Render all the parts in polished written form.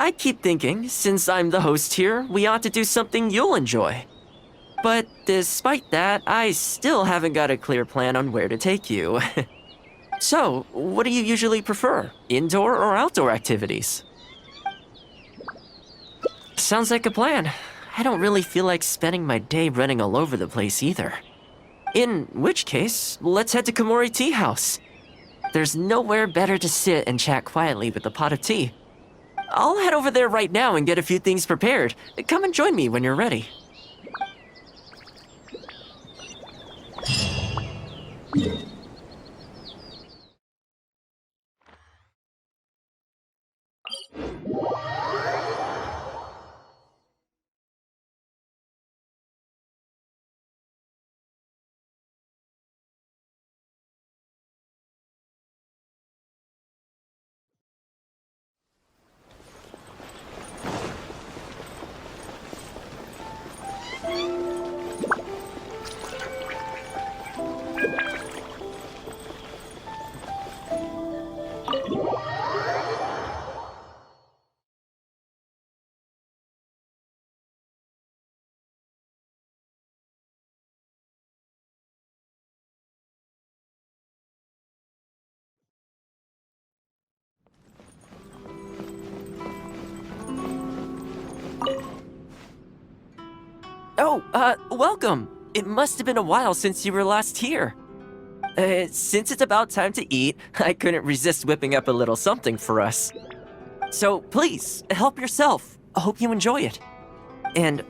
I keep thinking, since I'm the host here, we ought to do something you'll enjoy. But despite that, I still haven't got a clear plan on where to take you. So, what do you usually prefer? Indoor or outdoor activities? Sounds like a plan. I don't really feel like spending my day running all over the place either. In which case, let's head to Komori Tea House. There's nowhere better to sit and chat quietly with a pot of tea. I'll head over there right now and get a few things prepared. Come and join me when you're ready. Oh, welcome. It must have been a while since you were last here. Since it's about time to eat, I couldn't resist whipping up a little something for us. So please, help yourself. I hope you enjoy it. And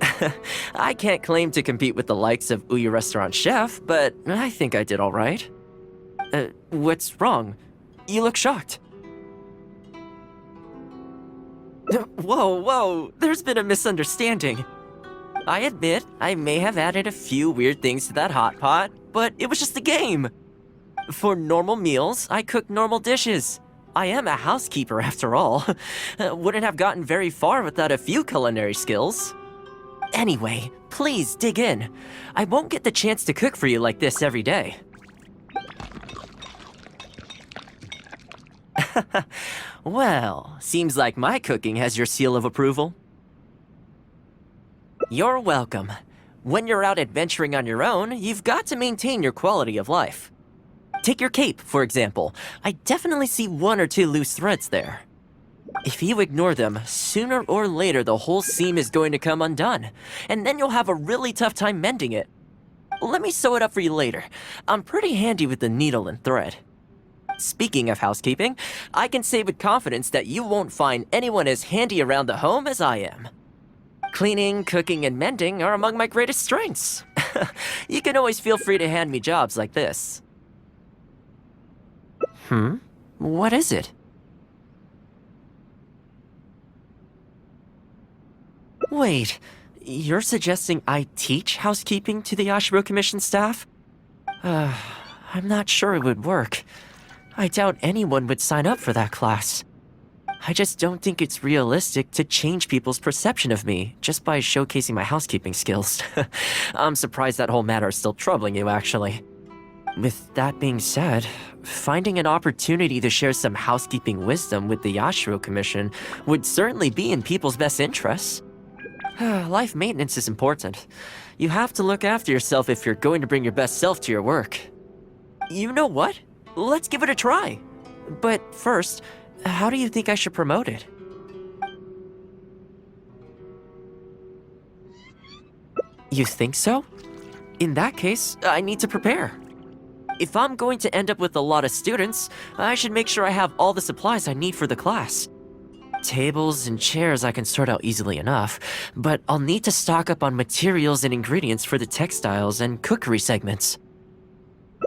I can't claim to compete with the likes of Ouya Restaurant Chef, but I think I did all right. What's wrong? You look shocked. Whoa, there's been a misunderstanding. I admit, I may have added a few weird things to that hot pot, but it was just a game. For normal meals, I cook normal dishes. I am a housekeeper after all. Wouldn't have gotten very far without a few culinary skills. Anyway, please dig in. I won't get the chance to cook for you like this every day. Well, seems like my cooking has your seal of approval. You're welcome. When you're out adventuring on your own, you've got to maintain your quality of life. Take your cape, for example. I definitely see one or two loose threads there. If you ignore them, sooner or later the whole seam is going to come undone, and then you'll have a really tough time mending it. Let me sew it up for you later. I'm pretty handy with the needle and thread. Speaking of housekeeping, I can say with confidence that you won't find anyone as handy around the home as I am. Cleaning, cooking, and mending are among my greatest strengths. You can always feel free to hand me jobs like this. What is it? Wait, you're suggesting I teach housekeeping to the Ashiro Commission staff? I'm not sure it would work. I doubt anyone would sign up for that class. I just don't think it's realistic to change people's perception of me just by showcasing my housekeeping skills. I'm surprised that whole matter is still troubling you, actually. With that being said, finding an opportunity to share some housekeeping wisdom with the Ashiro Commission would certainly be in people's best interests. Life maintenance is important. You have to look after yourself if you're going to bring your best self to your work. You know what? Let's give it a try. But first, how do you think I should promote it? You think so? In that case, I need to prepare. If I'm going to end up with a lot of students, I should make sure I have all the supplies I need for the class. Tables and chairs I can sort out easily enough, but I'll need to stock up on materials and ingredients for the textiles and cookery segments.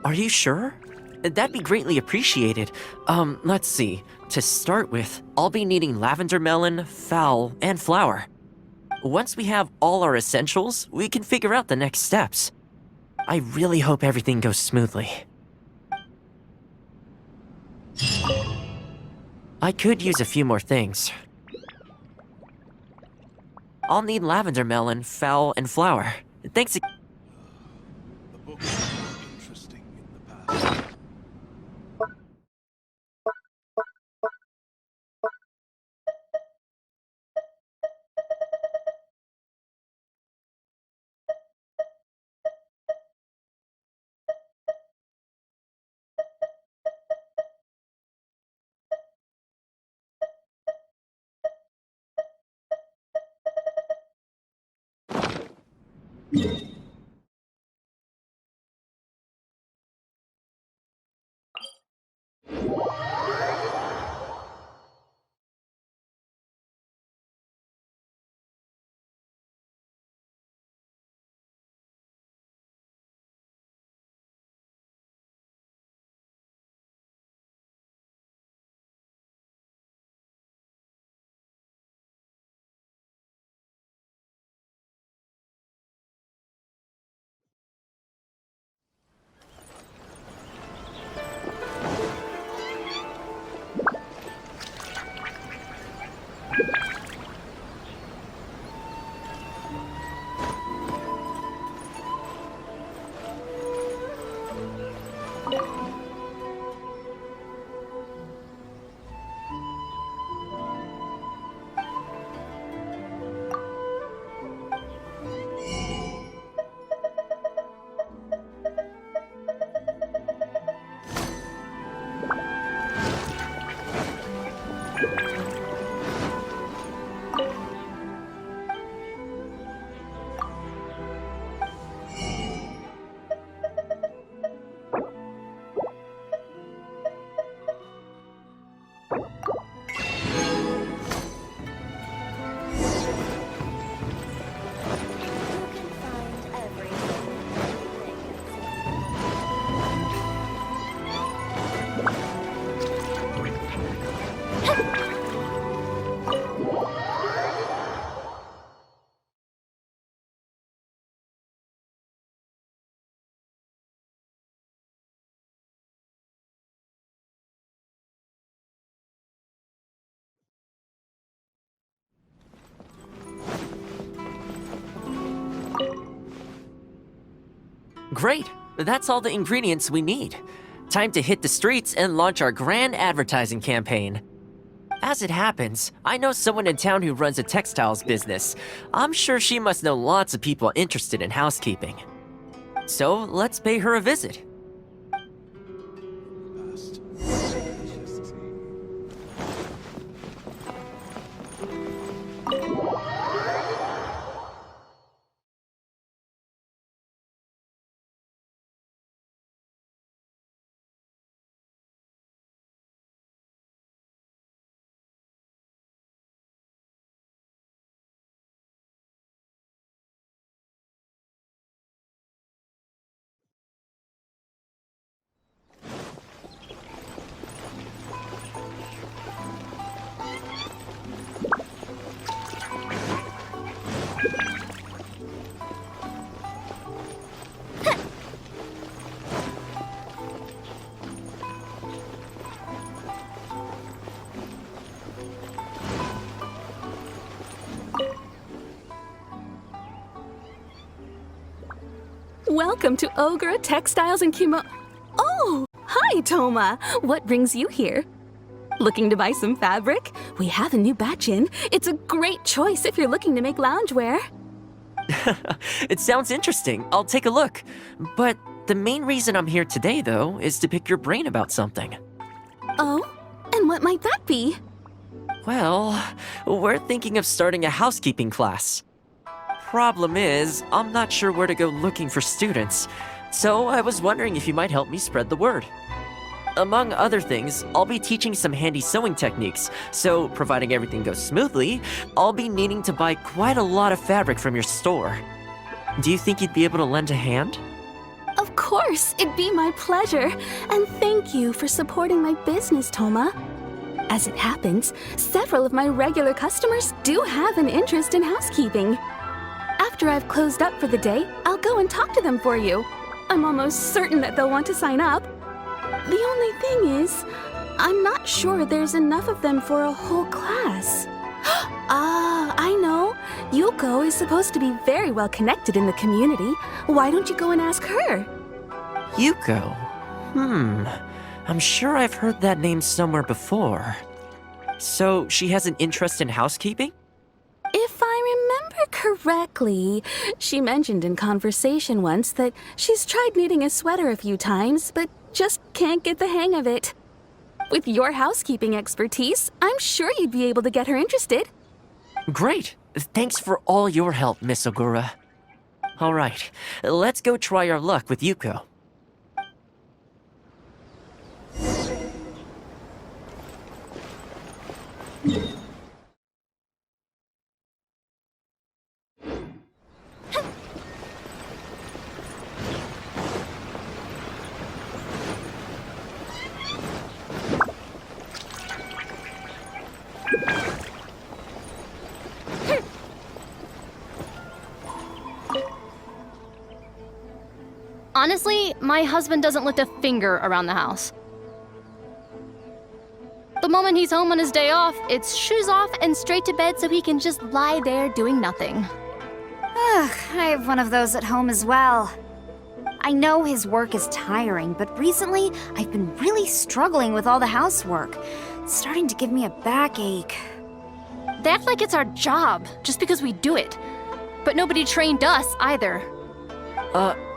Are you sure? That'd be greatly appreciated. Let's see. To start with, I'll be needing lavender melon, fowl, and flour. Once we have all our essentials, we can figure out the next steps. I really hope everything goes smoothly. I could use a few more things. I'll need lavender melon, fowl, and flour. Thanks again. The book is interesting in the past. Great! That's all the ingredients we need. Time to hit the streets and launch our grand advertising campaign. As it happens, I know someone in town who runs a textiles business. I'm sure she must know lots of people interested in housekeeping. So let's pay her a visit. Past. Welcome to Ogre Textiles and Kimo... Oh! Hi, Thoma! What brings you here? Looking to buy some fabric? We have a new batch in. It's a great choice if you're looking to make loungewear. It sounds interesting. I'll take a look. But the main reason I'm here today, though, is to pick your brain about something. Oh? And what might that be? Well, we're thinking of starting a housekeeping class. Problem is, I'm not sure where to go looking for students, so I was wondering if you might help me spread the word. Among other things, I'll be teaching some handy sewing techniques, so providing everything goes smoothly, I'll be needing to buy quite a lot of fabric from your store. Do you think you'd be able to lend a hand? Of course, it'd be my pleasure. And thank you for supporting my business, Thoma. As it happens, several of my regular customers do have an interest in housekeeping. After I've closed up for the day, I'll go and talk to them for you. I'm almost certain that they'll want to sign up. The only thing is, I'm not sure there's enough of them for a whole class. Ah, I know. Yuko is supposed to be very well connected in the community. Why don't you go and ask her? Yuko? I'm sure I've heard that name somewhere before. So, she has an interest in housekeeping? If I remember correctly, she mentioned in conversation once that she's tried knitting a sweater a few times, but just can't get the hang of it. With your housekeeping expertise, I'm sure you'd be able to get her interested. Great! Thanks for all your help, Miss Ogura. Alright, let's go try our luck with Yuko. Honestly, my husband doesn't lift a finger around the house. The moment he's home on his day off, it's shoes off and straight to bed so he can just lie there doing nothing. Ugh, I have one of those at home as well. I know his work is tiring, but recently I've been really struggling with all the housework. It's starting to give me a backache. They act like it's our job, just because we do it. But nobody trained us either.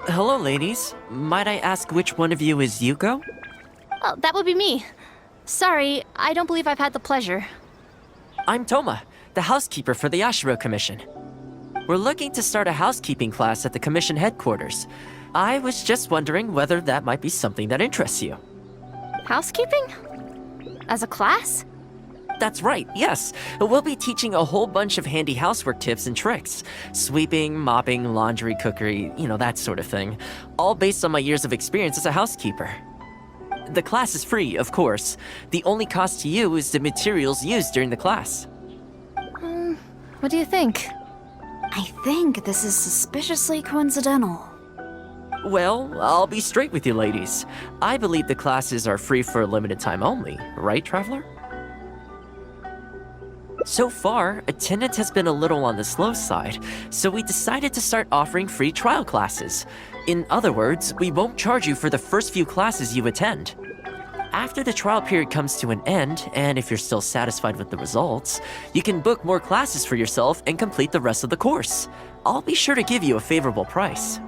Hello, ladies. Might I ask which one of you is Yuko? Oh, that would be me. Sorry, I don't believe I've had the pleasure. I'm Thoma, the housekeeper for the Ashiro Commission. We're looking to start a housekeeping class at the Commission headquarters. I was just wondering whether that might be something that interests you. Housekeeping? As a class? That's right, yes. We'll be teaching a whole bunch of handy housework tips and tricks. Sweeping, mopping, laundry, cookery, that sort of thing. All based on my years of experience as a housekeeper. The class is free, of course. The only cost to you is the materials used during the class. What do you think? I think this is suspiciously coincidental. Well, I'll be straight with you ladies. I believe the classes are free for a limited time only, right, Traveler? So far, attendance has been a little on the slow side, so we decided to start offering free trial classes. In other words, we won't charge you for the first few classes you attend. After the trial period comes to an end, and if you're still satisfied with the results, you can book more classes for yourself and complete the rest of the course. I'll be sure to give you a favorable price.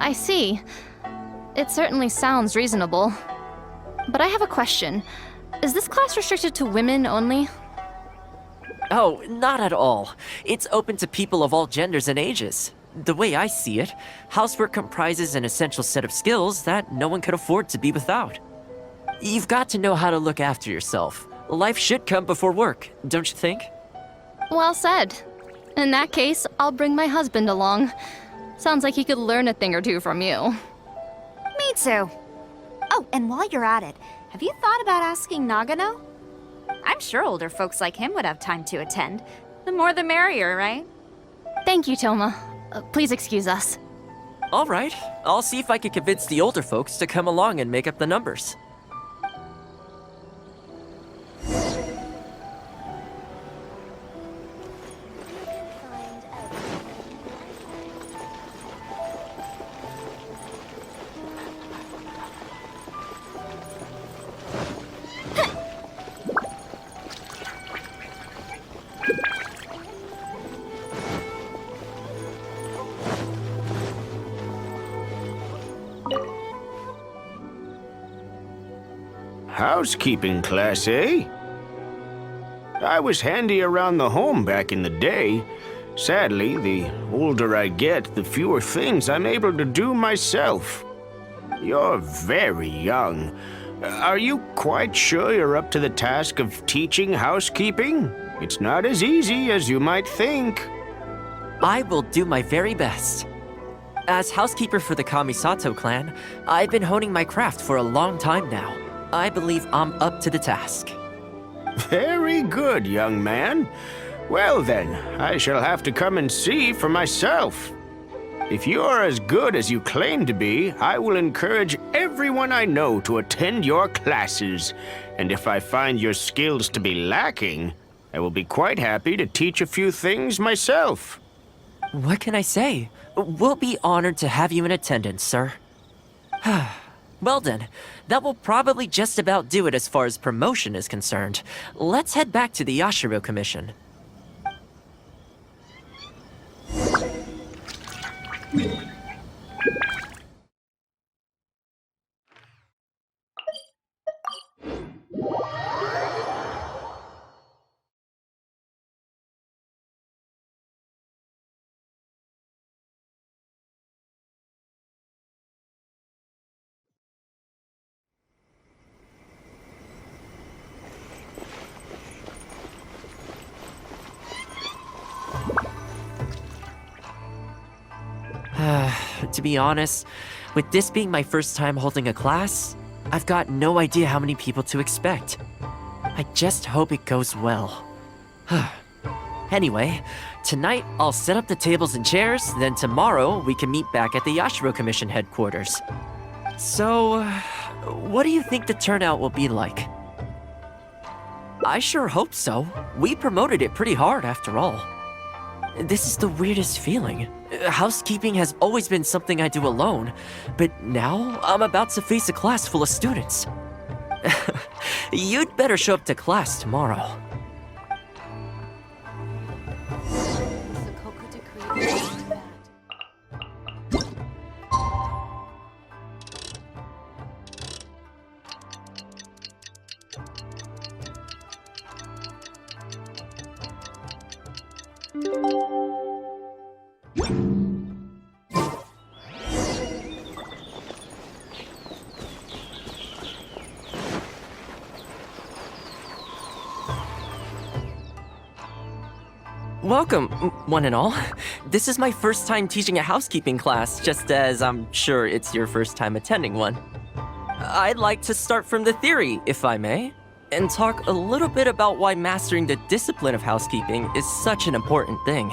I see. It certainly sounds reasonable. But I have a question. Is this class restricted to women only? Oh, not at all. It's open to people of all genders and ages. The way I see it, housework comprises an essential set of skills that no one could afford to be without. You've got to know how to look after yourself. Life should come before work, don't you think? Well said. In that case, I'll bring my husband along. Sounds like he could learn a thing or two from you. Me too. Oh, and while you're at it, have you thought about asking Nagano? I'm sure older folks like him would have time to attend. The more the merrier, right? Thank you, Thoma. Please excuse us. All right, I'll see if I can convince the older folks to come along and make up the numbers. Housekeeping class, eh? I was handy around the home back in the day. Sadly, the older I get, the fewer things I'm able to do myself. You're very young. Are you quite sure you're up to the task of teaching housekeeping? It's not as easy as you might think. I will do my very best. As housekeeper for the Kamisato clan, I've been honing my craft for a long time now. I believe I'm up to the task. Very good, young man. Well then, I shall have to come and see for myself. If you're as good as you claim to be, I will encourage everyone I know to attend your classes. And if I find your skills to be lacking, I will be quite happy to teach a few things myself. What can I say? We'll be honored to have you in attendance, sir. Well then, that will probably just about do it as far as promotion is concerned. Let's head back to the Ashiro Commission. To be honest, with this being my first time holding a class, I've got no idea how many people to expect. I just hope it goes well. Anyway, tonight I'll set up the tables and chairs, then tomorrow we can meet back at the Yashiro Commission headquarters. So, what do you think the turnout will be like? I sure hope so. We promoted it pretty hard after all. This is the weirdest feeling. Housekeeping has always been something I do alone, but now I'm about to face a class full of students. You'd better show up to class tomorrow. Welcome, one and all. This is my first time teaching a housekeeping class, just as I'm sure it's your first time attending one. I'd like to start from the theory, if I may, and talk a little bit about why mastering the discipline of housekeeping is such an important thing.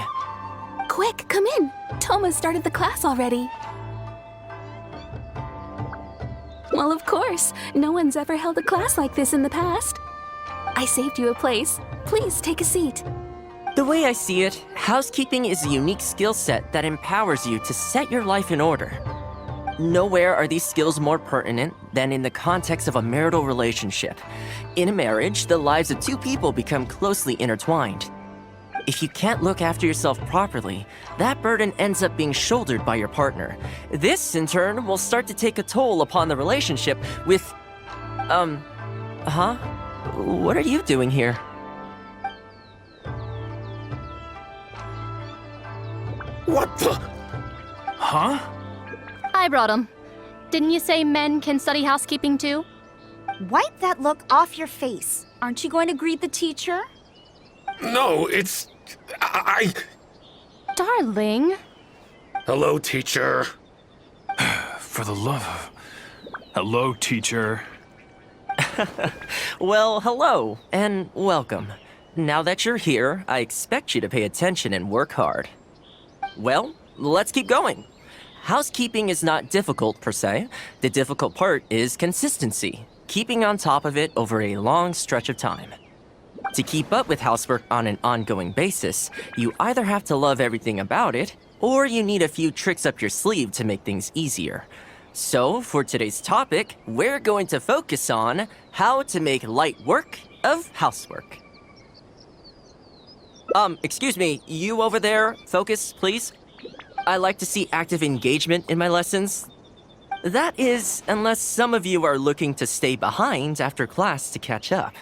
Quick, come in. Thoma started the class already. Well, of course. No one's ever held a class like this in the past. I saved you a place. Please take a seat. The way I see it, housekeeping is a unique skill set that empowers you to set your life in order. Nowhere are these skills more pertinent than in the context of a marital relationship. In a marriage, the lives of two people become closely intertwined. If you can't look after yourself properly, that burden ends up being shouldered by your partner. This, in turn, will start to take a toll upon the relationship with... What are you doing here? What the? Huh? I brought him. Didn't you say men can study housekeeping too? Wipe that look off your face. Aren't you going to greet the teacher? No, it's... I... Darling. Hello, teacher. For the love of... Hello, teacher. Well, hello, and welcome. Now that you're here, I expect you to pay attention and work hard. Well, let's keep going. Housekeeping is not difficult per se. The difficult part is consistency, keeping on top of it over a long stretch of time. To keep up with housework on an ongoing basis, you either have to love everything about it, or you need a few tricks up your sleeve to make things easier. So, for today's topic, we're going to focus on how to make light work of housework. Excuse me, you over there, focus, please. I like to see active engagement in my lessons. That is, unless some of you are looking to stay behind after class to catch up.